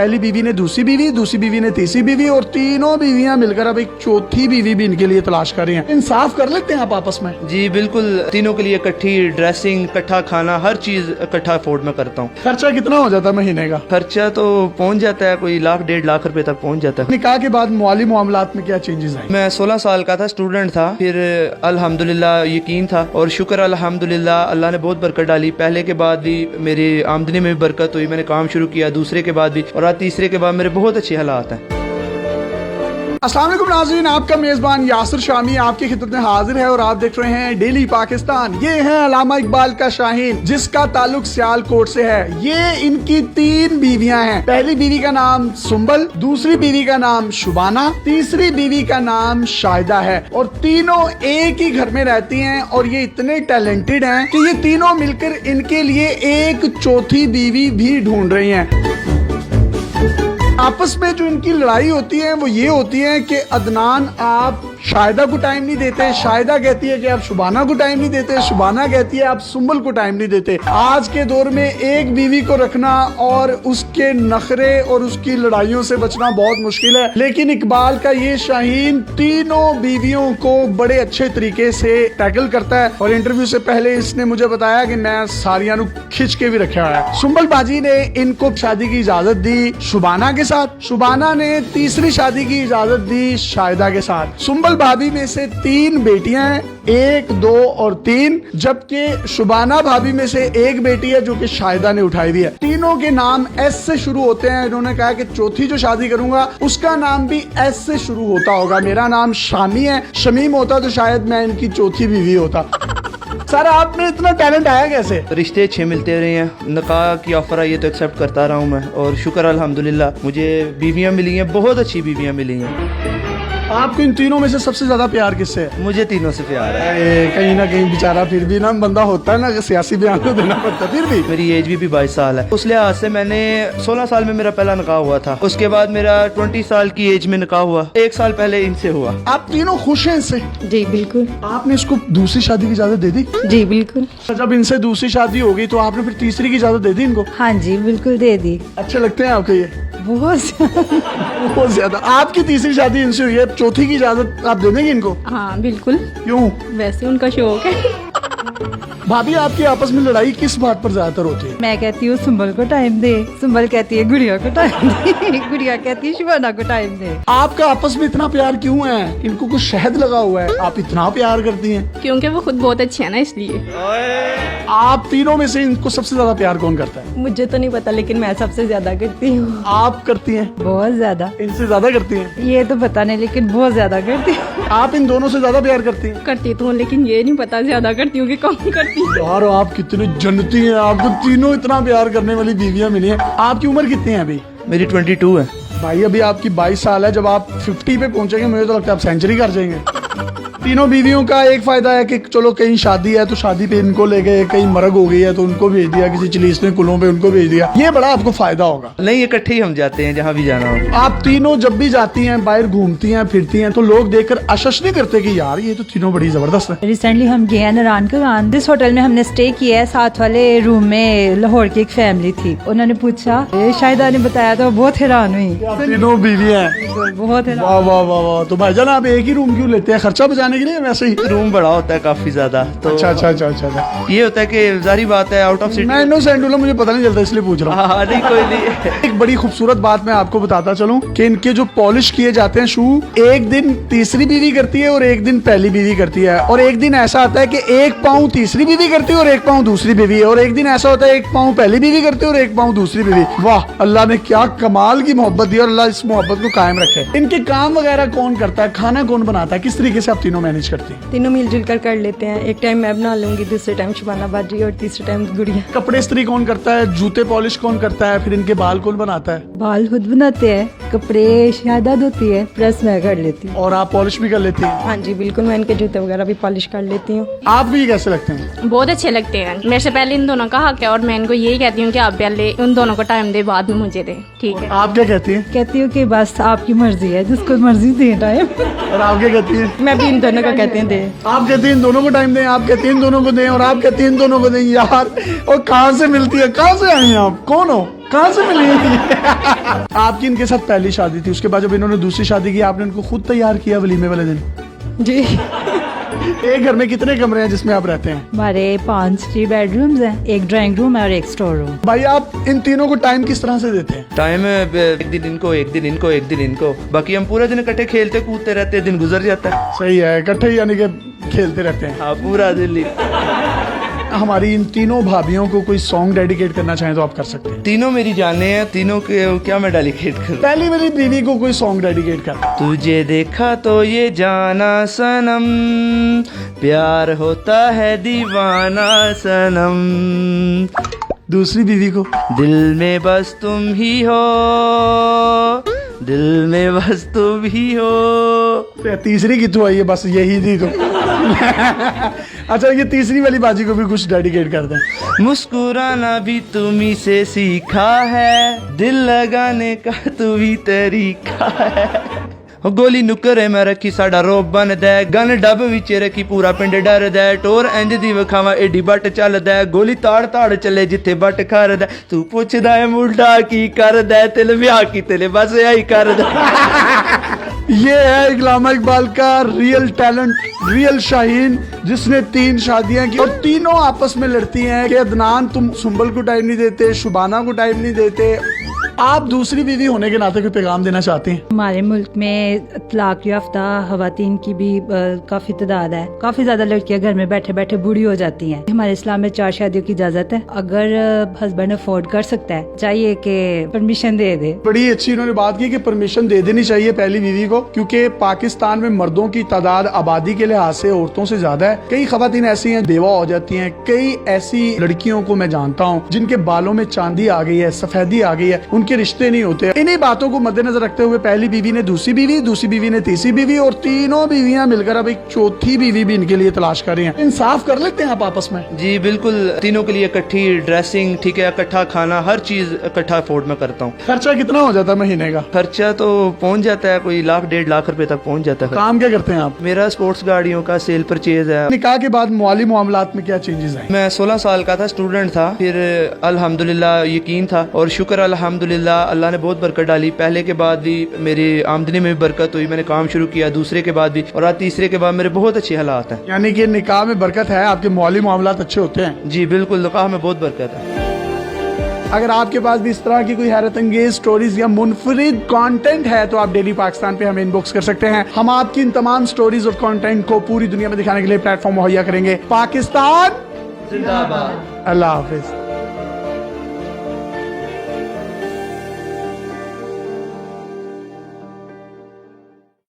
पहली बीवी ने दूसरी बीवी ने तीसरी बीवी और तीनों बीवियां मिलकर अब एक चौथी बीवी भी इनके लिए तलाश कर रही हैं। इंसाफ कर लेते हैं आप आपस में? जी बिल्कुल, तीनों के लिए इकट्ठी ड्रेसिंग, इकट्ठा खाना, हर चीज इकट्ठा अफोर्ड में करता हूँ। खर्चा कितना हो जाता है महीने का? खर्चा तो पहुँच जाता है कोई 1,00,000-1,50,000 रुपए तक पहुँच जाता है। निकाह के बाद माली मामलात में क्या चेंजेस आए? मैं 16 साल का था, स्टूडेंट था, फिर अल्हम्दुलिल्लाह यकीन था और शुक्र अल्हम्दुलिल्लाह अल्लाह ने बहुत बरकत डाली। पहले के बाद भी मेरी आमदनी में भी बरकत हुई, मैंने काम शुरू किया, दूसरे के बाद भी, और आज तीसरे के बाद मेरे बहुत अच्छे हालात हैं। अस्सलाम वालेकुम नाज़रीन, आपका मेज़बान यासिर शामी आपकी खिदमत में हाजिर है और आप देख रहे हैं डेली पाकिस्तान। ये है अल्लामा इकबाल का शाहीन, जिसका ताल्लुक सियालकोट से है। ये इनकी 3 बीवियां हैं। पहली बीवी का नाम सुंबल, दूसरी बीवी का नाम शुबाना, तीसरी बीवी का नाम शाहिदा है और तीनों एक ही घर में रहती हैं और ये इतने टैलेंटेड हैं कि ये तीनों मिलकर इनके लिए एक चौथी बीवी भी ढूंढ रही हैं। आपस में जो इनकी लड़ाई होती है वो ये होती है कि अदनान आप शाहिदा को टाइम नहीं देते, शाहिदा कहती है कि आप शुबाना को टाइम नहीं देते, शुबाना कहती है आप सुंबल को टाइम नहीं देते। आज के दौर में एक बीवी को रखना और उसके नखरे और उसकी लड़ाइयों से बचना बहुत मुश्किल है, लेकिन इकबाल का ये शाहीन तीनों बीवियों को बड़े अच्छे तरीके से टैकल करता है। और इंटरव्यू से पहले इसने मुझे बताया कि मैं सारियां खिंच के भी रखा है। सुंबल बाजी ने इनको शादी की इजाजत दी शुबाना के साथ, शुबाना ने तीसरी शादी की इजाजत दी शाहिदा के साथ। सुंबल भाभी में से 3 बेटियां हैं, 1, 2 और 3, जबकि शुबाना भाभी में से 1 बेटी है जो कि शाहिदा ने उठाई हुई है। तीनों के नाम एस से शुरू होते हैं। इन्होंने कहा कि चौथी जो शादी करूंगा उसका नाम भी एस से शुरू होता होगा। मेरा नाम शामी है, शमीम होता तो शायद मैं इनकी चौथी बीवी होता। सर आप में इतना टैलेंट आया कैसे? रिश्ते अच्छे मिलते रहे हैं, निकाह की ऑफर आई है तो एक्सेप्ट करता रहा हूँ मैं, और शुक्र अल्हम्दुलिल्लाह मुझे बीवियाँ मिली हैं, बहुत अच्छी बीवियाँ मिली हैं। आपको इन तीनों में से सबसे ज्यादा प्यार किससे है? मुझे तीनों से प्यार है। कहीं ना कहीं बेचारा फिर भी ना बंदा होता है ना कि सियासी बयान तो देना पड़ता है, फिर भी मेरी एज भी 22 साल है। उस लिहाज से मैंने 16 साल में मेरा पहला निकाह हुआ था, उसके बाद मेरा 20 साल की एज में निकाह हुआ, 1 साल पहले इनसे हुआ। आप तीनों खुश हैं इससे? जी बिल्कुल। आपने इसको दूसरी शादी की इजाजत दे दी? जी बिल्कुल। जब इनसे दूसरी शादी हो गई तो आपने फिर तीसरी की इजाजत दे दी इनको? हाँ जी बिल्कुल दे दी। अच्छे लगते हैं आपको ये? बहुत ज्यादा। आपकी तीसरी शादी इनसे हुई है, चौथी की इजाजत आप दे देंगे इनको? हाँ बिल्कुल। क्यों? वैसे उनका शौक है। भाभी आपकी आपस में लड़ाई किस बात पर ज्यादातर होती है? मैं कहती हूँ सुंबल को टाइम दे, सुंबल कहती है गुड़िया को टाइम दे, गुड़िया कहती है शुबाना को टाइम दे। आपका आपस में इतना प्यार क्यों है? इनको कुछ शहद लगा हुआ है, आप इतना प्यार करती हैं? क्योंकि वो खुद बहुत अच्छी है ना, इसलिए। आप तीनों में से इनको सबसे ज्यादा प्यार कौन करता है? मुझे तो नहीं पता, लेकिन मैं सबसे ज्यादा करती हूँ। आप करती हैं? बहुत ज्यादा। इनसे ज्यादा करती हैं? ये तो पता नहीं, लेकिन बहुत ज्यादा करती हूँ। आप इन दोनों से ज्यादा प्यार करती हैं? करती तो हूँ, लेकिन ये नहीं पता ज्यादा करती हूँ कि कम करती हूँ। यार आप कितने जन्नती हैं, आपको तीनों इतना प्यार करने वाली बीवियां मिली हैं। आपकी उम्र कितनी है अभी? मेरी 22 है। भाई अभी आपकी 22 साल है, जब आप 50 पे पहुंचेंगे मुझे तो लगता है आप सेंचुरी कर जाएंगे। तीनों बीवियों का एक फायदा है कि चलो कहीं शादी है तो शादी पे इनको ले गए, कहीं मरग हो गई है तो उनको भेज दिया, किसी चिलीसने कुलों पे उनको भेज दिया। ये बड़ा आपको फायदा होगा। नहीं, इकट्ठे ही हम जाते हैं जहाँ भी जाना हो। आप तीनों जब भी जाती हैं, बाहर घूमती हैं, फिरती हैं, तो लोग देखकर आशश नहीं करते कि यार ये तो तीनों बड़ी जबरदस्त है? रिसेंटली हम गए हैं नारायण का जिस होटल में हमने स्टे किया है, साथ वाले रूम में लाहौर की एक फैमिली थी। उन्होंने पूछा, शाहिदा ने बताया तो बहुत हैरान हुई। तीनों बीवी हैं? बहुत हैरान। वाह वाह वाह वाह। तो भाईजान आप एक ही रूम क्यों लेते हैं? खर्चा बचाने के लिए? वैसे ही रूम बड़ा होता है काफी ज्यादा, तो अच्छा। ये होता है कि जारी बात है आउट ऑफ सिटी। मैं इनोसेंट हूं, मुझे पता नहीं चलता इसलिए पूछ रहा हूँ। हाँ नहीं कोई नहीं। एक बड़ी खूबसूरत बात मैं आपको बताता चलूं कि इनके जो पॉलिश किए जाते हैं शू, एक दिन तीसरी बीवी करती है और एक दिन पहली बीवी करती है, और एक दिन ऐसा आता है कि 1 पाँव तीसरी बीवी करती है और 1 पाँव दूसरी बीवी, और एक दिन ऐसा होता है 1 पाँव पहली बीवी करती है और 1 पाँव दूसरी बीवी। वाह, अल्लाह ने क्या कमाल की मोहब्बत दी और अल्लाह इस मोहब्बत को कायम रखे। इनके काम वगैरह कौन करता है? खाना कौन बनाता है? किस तरीके से आप तीनों मैनेज करती हैं? तीनों मिलजुल कर लेते हैं। एक टाइम मैं बना लूंगी, दूसरे टाइम शुबाना बाजी और तीसरे टाइम गुड़िया। कपड़े इस्त्री कौन करता है? जूते पॉलिश कौन करता है? फिर इनके बाल कौन बनाता है? बाल खुद बनाते हैं, कपड़े शाहिदा धोती है, प्रेस मैं कर लेती हूँ। और आप पॉलिश भी कर लेती हैं? हाँ जी बिल्कुल, मैं इनके जूते वगैरह भी पॉलिश कर लेती हूँ। आप भी कैसे लगते हैं? बहुत अच्छे लगते हैं। मेरे से पहले इन दोनों का हक है और मैं इनको यही कहती हूँ कि आप पहले उन दोनों को टाइम दे, बाद में मुझे दे। ठीक है। आप क्या कहती हैं? कहती हूँ कि बस आपकी मर्जी है, जिसको मर्जी दे टाइम। और आप क्या कहती हैं? मैं भी इन दोनों को कहते हैं दे। आप कहती हैं इन दोनों को टाइम दें, आप कहती हैं इन दोनों को दें, और आप कहती हैं इन दोनों को दें। यार और कहाँ से मिलती है? कहाँ से आए हैं आप? कौन हो? कहाँ से मिली आपकी इनके साथ पहली शादी थी, उसके बाद जब इन्होंने दूसरी शादी की आपने इनको खुद तैयार किया वलीमे वाले दिन? जी। एक घर में कितने कमरे हैं जिसमें आप रहते हैं? हमारे 3 बेडरूम्स हैं, एक ड्राइंग रूम है और एक स्टोर रूम। भाई आप इन तीनों को टाइम किस तरह से देते हैं? टाइम एक दिन इनको, एक दिन इनको, एक दिन इनको, बाकी हम पूरा दिन इकट्ठे खेलते कूदते रहते हैं, दिन गुजर जाता है। सही है, इकट्ठे यानी कि खेलते रहते हैं। हाँ, पूरा दिन ही। हमारी इन तीनों भाभियों को कोई सॉन्ग डेडिकेट करना चाहें तो आप कर सकते हैं। तीनों मेरी जाने हैं, तीनों के क्या मैं डेडिकेट करूं? पहली मेरी बीवी को कोई सॉन्ग डेडिकेट कर। तुझे देखा तो ये जाना सनम, प्यार होता है दीवाना सनम, दूसरी बीवी को दिल में बस तुम ही हो, दिल में बस तुम ही हो। तीसरी कितों आई है? बस यही थी तो अच्छा, ये तीसरी वाली बाजी को भी कुछ डेडिकेट कर दें। मुस्कुराना भी तुम्ही से सीखा है, दिल लगाने का तू भी तरीका है। गोली नुकरे मैं रखी साडा रोब बन दे, गन डब विच रखी पूरा पिंड डर दे, टोर इंज दी विखावा एडी बट चल दे, गोली ताड़ ताड़ चले जिथे बट कर दे, तू पुछदा है मुंडा की कर दे, तिल ब्याह की तिल बस यही कर दे। ये है इकलामा इकबाल का रियल टैलेंट, रियल शाहीन, जिसने 3 शादियां की और तीनों आपस में लड़ती हैं कि अदनान तुम सुंबल को टाइम नहीं देते, शुबाना को टाइम नहीं देते। आप दूसरी बीवी होने के नाते कोई पैगाम देना चाहती हैं? हमारे मुल्क में तलाक याफ्ता खवातीन की भी काफी तादाद है। काफी ज्यादा लड़कियां घर में बैठे बैठे बूढ़ी हो जाती हैं। हमारे इस्लाम में 4 शादियों की इजाजत है। अगर हस्बैंड अफोर्ड कर सकता है, चाहिए कि परमिशन दे दे। बड़ी अच्छी इन्होंने बात की कि परमिशन दे देनी चाहिए पहली बीवी को, क्योंकि पाकिस्तान में मर्दों की तादाद आबादी के लिहाज से औरतों से ज्यादा है। कई खवातीन ऐसी हैं बेवा हो जाती हैं। कई ऐसी लड़कियों को मैं जानता हूँ जिनके बालों में चांदी आ गई है, सफेदी आ गई है, उनके रिश्ते नहीं होते। इन्हीं बातों को मद्देनजर रखते हुए पहली बीवी ने दूसरी बीवी, दूसरी बीवी ने तीसरी बीवी और तीनों बीवियां मिलकर अब एक चौथी बीवी भी इनके लिए तलाश कर रही हैं। इंसाफ कर लेते हैं आप आपस में? जी बिल्कुल, तीनों के लिए इकट्ठी ड्रेसिंग, ठीक है, इकट्ठा खाना, हर चीज इकट्ठा अफोर्ड में करता हूँ। खर्चा कितना हो जाता है महीने का? खर्चा तो पहुँच जाता है कोई 1 लाख 1.5 लाख रुपए तक पहुँच जाता है। काम क्या करते हैं आप? मेरा स्पोर्ट्स गाड़ियों का सेल परचेज है। निकाह के बाद माली मामलात में क्या चेंजेस आए? मैं 16 साल का था, स्टूडेंट था, फिर अल्हम्दुलिल्लाह यकीन था और शुक्र अल्हम्दुलिल्लाह अल्लाह ने बहुत बरकत डाली। पहले के बाद भी मेरी आमदनी में भी बरकत हुई, मैंने काम शुरू किया, दूसरे के बाद भी, और आज तीसरे के बाद मेरे बहुत अच्छे हालात हैं। यानी कि निकाह में बरकत है, आपके माली मामलात अच्छे होते हैं? जी बिल्कुल, निकाह में बहुत बरकत है। अगर आपके पास भी इस तरह की कोई हैरत अंगेज स्टोरीज या मुनफरिद कंटेंट है तो आप डेली पाकिस्तान पे हमें इनबॉक्स कर सकते हैं। हम आपकी इन तमाम स्टोरीज और कंटेंट को पूरी दुनिया में दिखाने के लिए प्लेटफॉर्म मुहैया करेंगे। पाकिस्तान जिंदाबाद। अल्लाह हाफिज।